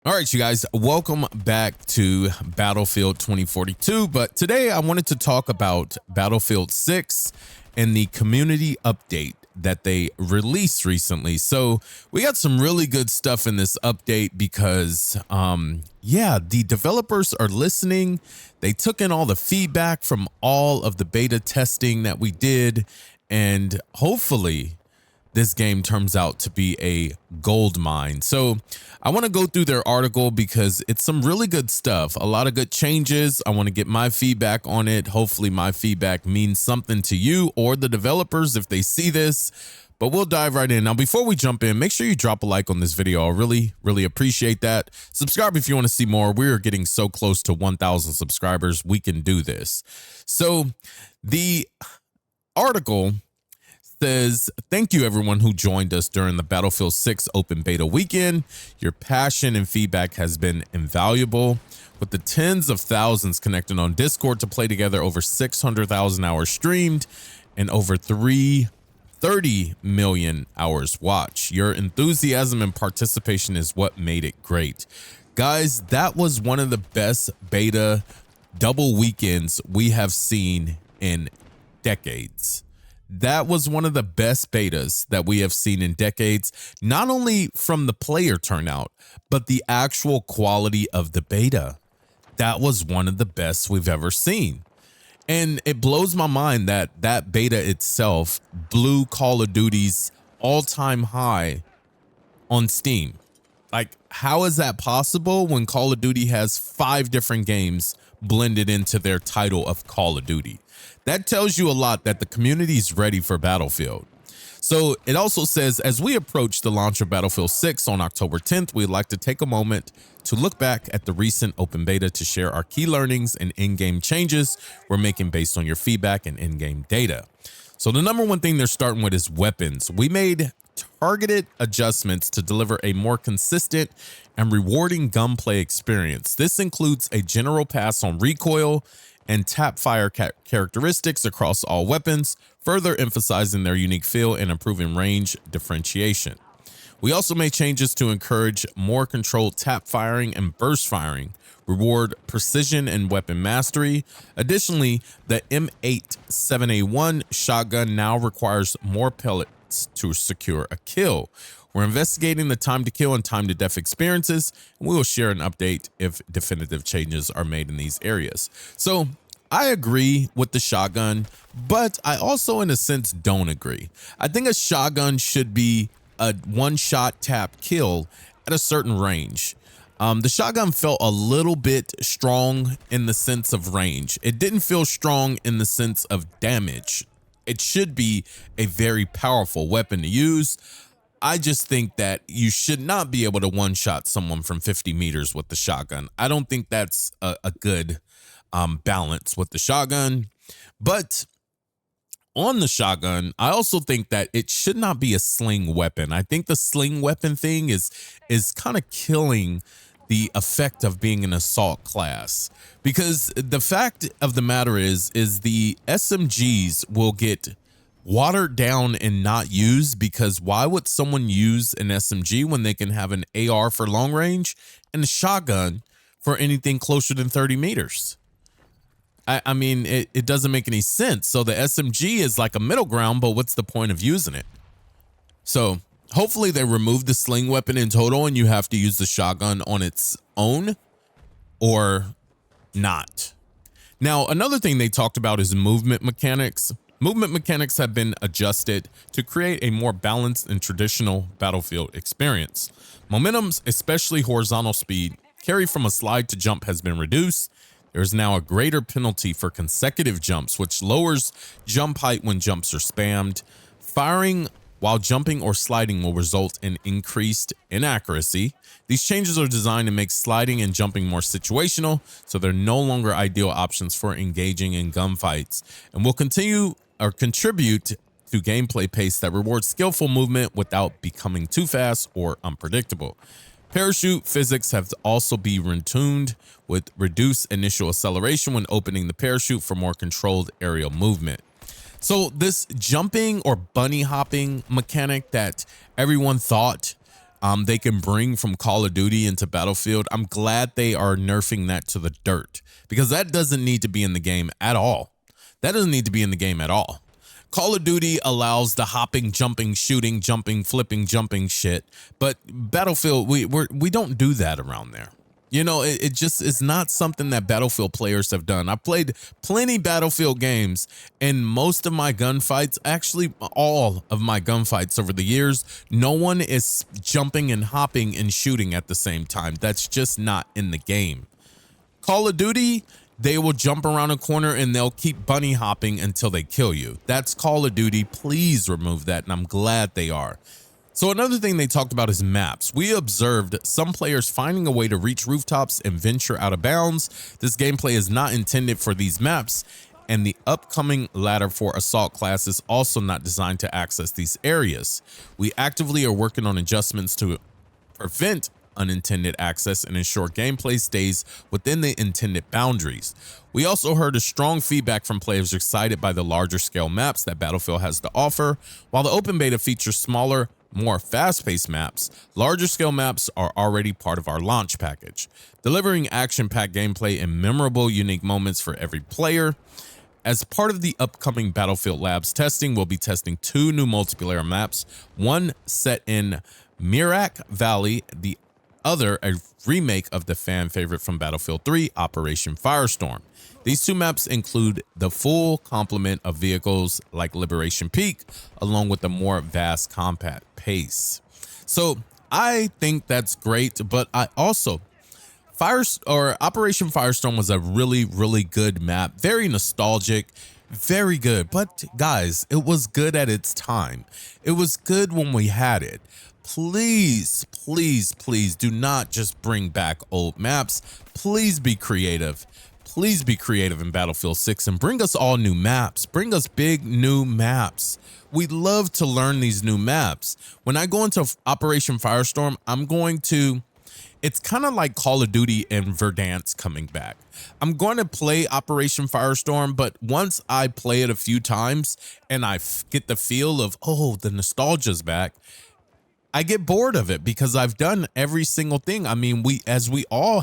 All right, you guys, welcome back to Battlefield 2042. But today I wanted to talk about Battlefield 6 and the community update that they released recently. So we got some really good stuff in this update because, the developers are listening. They took in all the feedback from all of the beta testing that we did, and hopefully this game turns out to be a gold mine. So I want to go through their article because it's some really good stuff, a lot of good changes. I want to get my feedback on it. Hopefully my feedback means something to you or the developers if they see this, but we'll dive right in. Now, before we jump in, make sure you drop a like on this video. I really appreciate that. Subscribe if you want to see more. We're getting so close to 1,000 subscribers. We can do this. So the article says, thank you everyone who joined us during the Battlefield 6 open beta weekend. Your passion and feedback has been invaluable. With the tens of thousands connected on Discord to play together, over 600,000 hours streamed and over 330 million hours watched. Your enthusiasm and participation is what made it great. Guys, that was one of the best beta double weekends we have seen in decades. That was one of the best betas that we have seen in decades, not only from the player turnout, but the actual quality of the beta. That was one of the best we've ever seen. And it blows my mind that that beta itself blew Call of Duty's all-time high on Steam. Like, how is that possible when Call of Duty has 5 different games blended into their title of Call of Duty? That tells you a lot that the community is ready for Battlefield. So it also says, as we approach the launch of Battlefield 6 on October 10th, we'd like to take a moment to look back at the recent open beta to share our key learnings and in-game changes we're making based on your feedback and in-game data. So the number one thing they're starting with is weapons. We made targeted adjustments to deliver a more consistent and rewarding gunplay experience. This includes a general pass on recoil and tap fire characteristics across all weapons, further emphasizing their unique feel and improving range differentiation. We also made changes to encourage more controlled tap firing and burst firing, reward precision and weapon mastery. Additionally, the M87A1 shotgun now requires more pellets to secure a kill. We're investigating the time to kill and time to death experiences, and we will share an update if definitive changes are made in these areas. So I agree with the shotgun, but I also in a sense don't agree. I think a shotgun should be a one-shot tap kill at a certain range. The shotgun felt a little bit strong in the sense of range. It didn't feel strong in the sense of damage. It should be a very powerful weapon to use. I just think that you should not be able to one-shot someone from 50 meters with the shotgun. I don't think that's a good balance with the shotgun. But on the shotgun, I also think that it should not be a sling weapon. I think the sling weapon thing is kind of killing the effect of being an assault class, because the fact of the matter is the SMGs will get watered down and not used, because why would someone use an SMG when they can have an AR for long range and a shotgun for anything closer than 30 meters? I mean, it doesn't make any sense. So the SMG is like a middle ground, but what's the point of using it? So hopefully they remove the sling weapon in total and you have to use the shotgun on its own or not. Now, another thing they talked about is movement mechanics. Movement mechanics have been adjusted to create a more balanced and traditional Battlefield experience. Momentums, especially horizontal speed, carry from a slide to jump has been reduced. There is now a greater penalty for consecutive jumps, which lowers jump height when jumps are spammed. Firing while jumping or sliding will result in increased inaccuracy. These changes are designed to make sliding and jumping more situational, so they're no longer ideal options for engaging in gunfights, and will continue or contribute to gameplay pace that rewards skillful movement without becoming too fast or unpredictable. Parachute physics have also been retuned with reduced initial acceleration when opening the parachute for more controlled aerial movement. So this jumping or bunny hopping mechanic that everyone thought they can bring from Call of Duty into Battlefield. I'm glad they are nerfing that to the dirt, because that doesn't need to be in the game at all. That doesn't need to be in the game at all. Call of Duty allows the hopping, jumping, shooting, jumping, flipping, jumping shit, but Battlefield, we don't do that around there. You know, it just is not something that Battlefield players have done. I've played plenty Battlefield games, and most of my gunfights, actually all of my gunfights over the years, no one is jumping and hopping and shooting at the same time. That's just not in the game. Call of Duty, they will jump around a corner and they'll keep bunny hopping until they kill you. That's Call of Duty. Please remove that, and I'm glad they are. So another thing they talked about is maps. We observed some players finding a way to reach rooftops and venture out of bounds. This gameplay is not intended for these maps, and the upcoming ladder for assault class is also not designed to access these areas. We actively are working on adjustments to prevent unintended access and ensure gameplay stays within the intended boundaries. We also heard a strong feedback from players excited by the larger scale maps that Battlefield has to offer. While the open beta features smaller, more fast-paced maps, larger scale maps are already part of our launch package, delivering action-packed gameplay and memorable, unique moments for every player. As part of the upcoming Battlefield Labs testing, we'll be testing 2 new multiplayer maps, one set in Mirak Valley, the other a remake of the fan favorite from Battlefield 3, Operation Firestorm. These 2 maps include the full complement of vehicles like Liberation Peak, along with a more vast compact pace. So I think that's great, but I also Operation Firestorm was a really, really good map, very nostalgic, very good. But guys, it was good at its time. It was good when we had it. Please, please, please do not just bring back old maps. Please be creative. Please be creative in Battlefield 6 and bring us all new maps. Bring us big new maps. We love to learn these new maps. When I go into Operation Firestorm, it's kind of like Call of Duty and Verdansk coming back. I'm going to play Operation Firestorm, but once I play it a few times and I get the feel of, oh, the nostalgia's back, I get bored of it because I've done every single thing. I mean, we all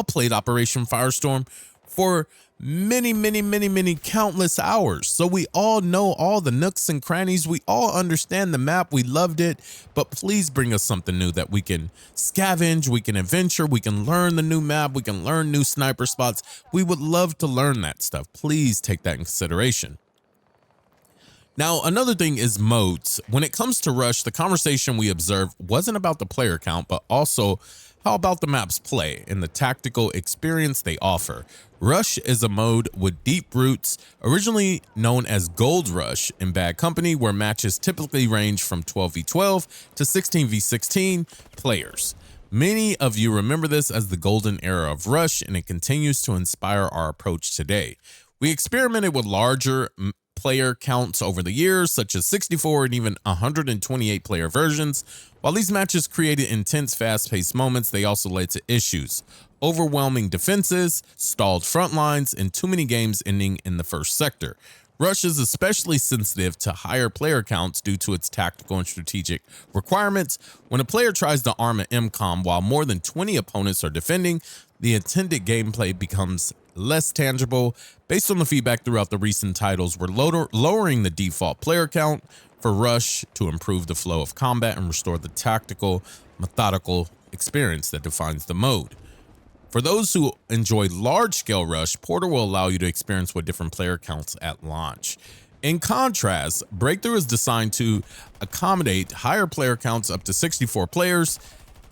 played Operation Firestorm for many countless hours. So we all know all the nooks and crannies. We all understand the map. We loved it, but please bring us something new that we can scavenge, we can adventure, we can learn the new map, we can learn new sniper spots. We would love to learn that stuff. Please take that in consideration. Now, another thing is modes. When it comes to Rush, the conversation we observed wasn't about the player count, but also how about the map's play and the tactical experience they offer. Rush is a mode with deep roots, originally known as Gold Rush in Bad Company, where matches typically range from 12v12 to 16v16 players. Many of you remember this as the golden era of Rush, and it continues to inspire our approach today. We experimented with larger player counts over the years, such as 64 and even 128 player versions. While these matches created intense, fast-paced moments, they also led to issues: overwhelming defenses, stalled front lines, and too many games ending in the first sector. Rush is especially sensitive to higher player counts due to its tactical and strategic requirements. When a player tries to arm an MCOM while more than 20 opponents are defending, the intended gameplay becomes less tangible. Based on the feedback throughout the recent titles, we're lowering the default player count for Rush to improve the flow of combat and restore the tactical, methodical experience that defines the mode. For those who enjoy large-scale Rush, Porter will allow you to experience with different player counts at launch. In contrast, Breakthrough is designed to accommodate higher player counts up to 64 players,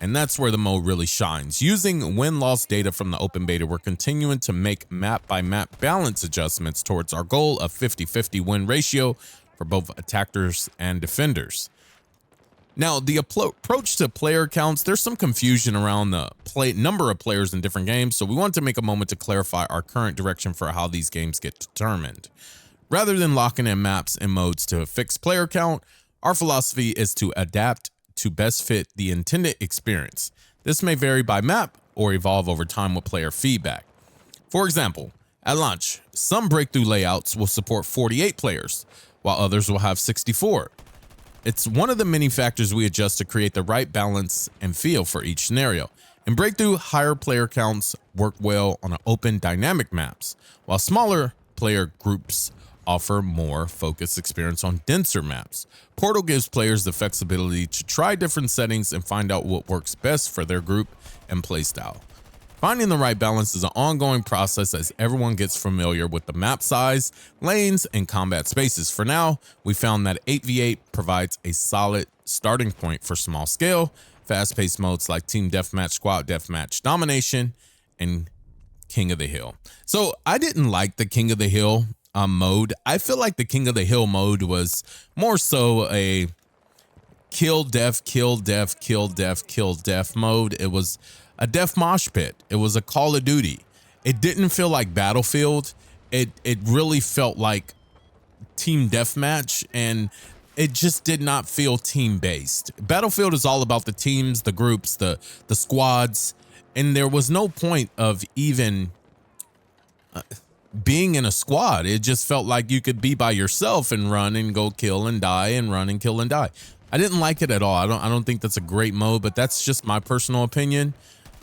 and that's where the mode really shines. Using win-loss data from the open beta, we're continuing to make map-by-map balance adjustments towards our goal of 50-50 win ratio for both attackers and defenders. Now, the approach to player counts, there's some confusion around the number of players in different games, so we want to make a moment to clarify our current direction for how these games get determined. Rather than locking in maps and modes to a fixed player count, our philosophy is to adapt to best fit the intended experience. This may vary by map or evolve over time with player feedback. For example, at launch, some Breakthrough layouts will support 48 players, while others will have 64. It's one of the many factors we adjust to create the right balance and feel for each scenario. In Breakthrough, higher player counts work well on open dynamic maps, while smaller player groups offer more focused experience on denser maps. Portal gives players the flexibility to try different settings and find out what works best for their group and playstyle. Finding the right balance is an ongoing process as everyone gets familiar with the map size, lanes, and combat spaces. For now, we found that 8v8 provides a solid starting point for small scale, fast-paced modes like Team Deathmatch, Squad Deathmatch, Domination, and King of the Hill. So I didn't like the King of the Hill mode. I feel like the King of the Hill mode was more so a kill, death, kill, death, kill, death, kill, death mode. It was a death mosh pit. It was a Call of Duty. It didn't feel like Battlefield. It really felt like Team Deathmatch, and it just did not feel team-based. Battlefield is all about the teams, the groups, the squads, and there was no point of even being in a squad. It just felt like you could be by yourself and run and go kill and die and run and kill and die. I didn't like it at all. I don't think that's a great mode, but that's just my personal opinion.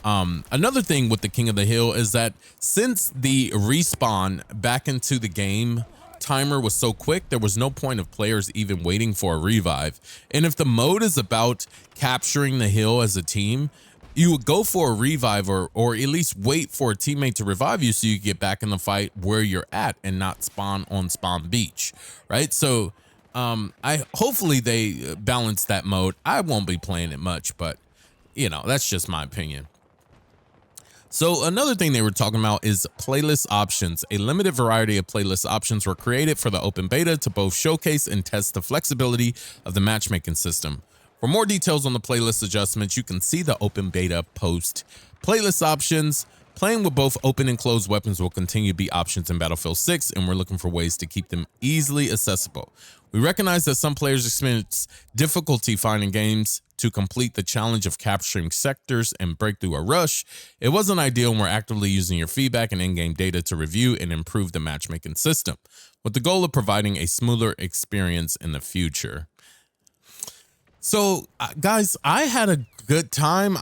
Another thing with the King of the Hill is that since the respawn back into the game timer was so quick, there was no point of players even waiting for a revive. And if the mode is about capturing the hill as a team, you would go for a revive or at least wait for a teammate to revive you so you get back in the fight where you're at and not spawn on spawn beach, right? So hopefully they balance that mode. I won't be playing it much, but you know, that's just my opinion. So another thing they were talking about is playlist options. A limited variety of playlist options were created for the open beta to both showcase and test the flexibility of the matchmaking system. For more details on the playlist adjustments, you can see the open beta post. Playlist options. Playing with both open and closed weapons will continue to be options in Battlefield 6, and we're looking for ways to keep them easily accessible. We recognize that some players experience difficulty finding games to complete the challenge of capturing sectors and break through a rush. It wasn't ideal, and we're actively using your feedback and in-game data to review and improve the matchmaking system, with the goal of providing a smoother experience in the future. So, guys, I had a good time.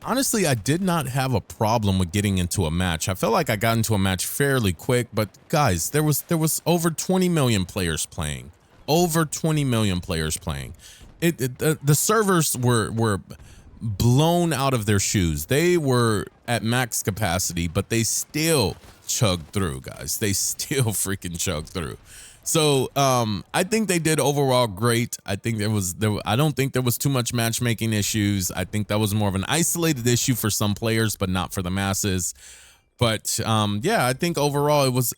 Honestly, I did not have a problem with getting into a match. I felt like I got into a match fairly quick, but guys, there was over 20 million players playing. Over 20 million players playing. The servers were blown out of their shoes. They were at max capacity, but they still chugged through, guys. They still freaking chugged through. So I think they did overall great. I think I don't think there was too much matchmaking issues. I think that was more of an isolated issue for some players, but not for the masses. But yeah, I think overall it was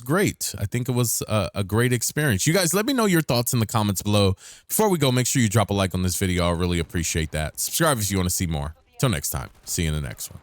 great. I think it was a great experience. You guys, let me know your thoughts in the comments below. Before we go, make sure you drop a like on this video. I really appreciate that. Subscribe if you want to see more. Till next time, see you in the next one.